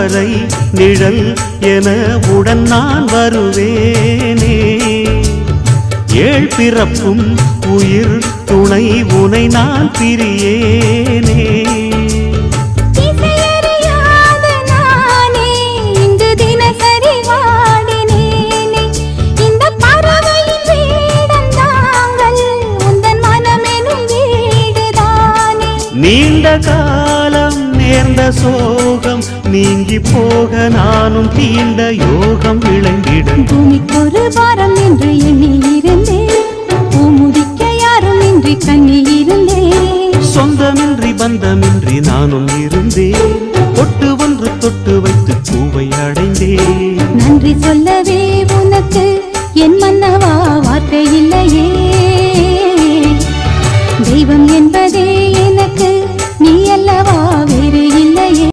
வரை நிழல் என உடன் நான் வருவேனே. ஏழ் பிறப்பும் உயிர் துணை உனை நான் பிரியேனே. நீண்ட காலம் நேர்ந்த சோகம் நீங்கி போக நானும் தீண்ட யோகம் விளங்கிட. பூமிக்கொரு பாரம் என்று எண்ணி இருந்தேன், பூமுதிக்க யாரும் இன்றி கண்ணி இருந்தேன். சொந்தமின்றி பந்தமின்றி நானும் இருந்தேன், பொட்டு ஒன்று தொட்டு வைத்து பூவை அடைந்தேன். நன்றி சொல்லவே உனக்கு என் மன்னவா வார்த்தை இல்லையே.